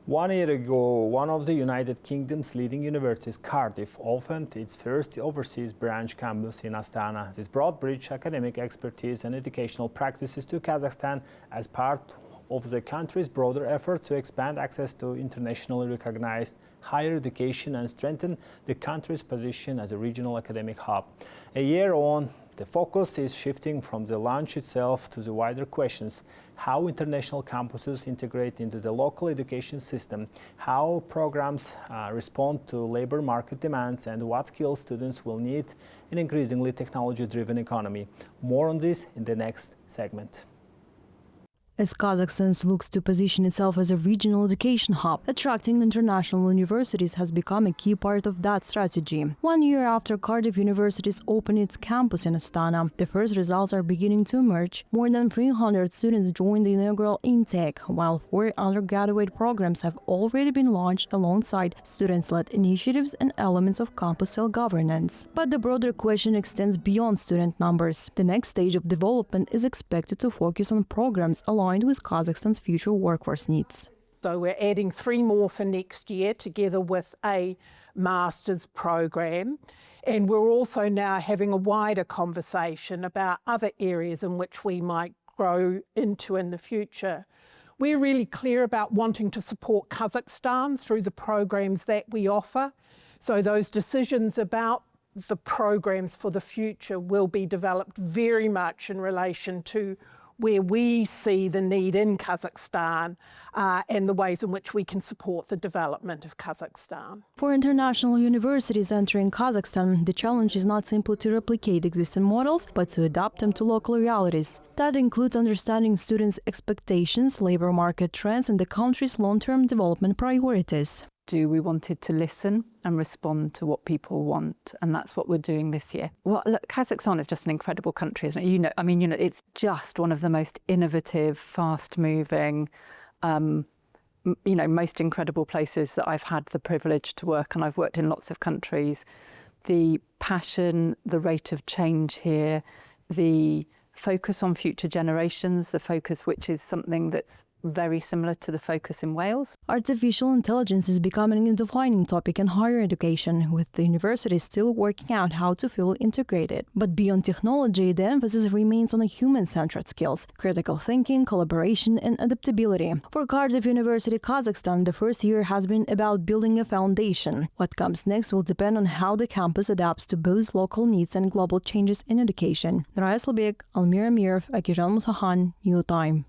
1 year ago, one of the United Kingdom's leading universities, Cardiff, opened its first overseas branch campus in Astana. This brought rich academic expertise and educational practices to Kazakhstan as part of the country's broader effort to expand access to internationally recognized higher education and strengthen the country's position as a regional academic hub. A year on, the focus is shifting from the launch itself to the wider questions: how international campuses integrate into the local education system, how programs respond to labor market demands, and what skills students will need in an increasingly technology-driven economy. More on this in the next segment. As Kazakhstan looks to position itself as a regional education hub, attracting international universities has become a key part of that strategy. 1 year after Cardiff University's opened its campus in Astana, the first results are beginning to emerge. More than 300 students joined the inaugural intake, while 4 undergraduate programs have already been launched alongside students-led initiatives and elements of campus self-governance. But the broader question extends beyond student numbers. The next stage of development is expected to focus on programs aligned with Kazakhstan's future workforce needs. So we're adding 3 more for next year together with a master's program. And we're also now having a wider conversation about other areas in which we might grow into in the future. We're really clear about wanting to support Kazakhstan through the programs that we offer. So those decisions about the programs for the future will be developed very much in relation to where we see the need in Kazakhstan and the ways in which we can support the development of Kazakhstan. For international universities entering Kazakhstan, the challenge is not simply to replicate existing models, but to adapt them to local realities. That includes understanding students' expectations, labor market trends, and the country's long-term development priorities. We wanted to listen and respond to what people want, and that's what we're doing this year. Well, look, Kazakhstan is just an incredible country, isn't it? It's just one of the most innovative, fast-moving, most incredible places that I've had the privilege to work, and I've worked in lots of countries. The passion, the rate of change here, the focus on future generations, the focus which is something that's very similar to the focus in Wales. Artificial intelligence is becoming a defining topic in higher education, with the universities still working out how to feel integrated. But beyond technology, the emphasis remains on human-centered skills, critical thinking, collaboration, and adaptability. For Cardiff University, Kazakhstan, the first year has been about building a foundation. What comes next will depend on how the campus adapts to both local needs and global changes in education. Almira Mirov, Akijan Musahan, New Time.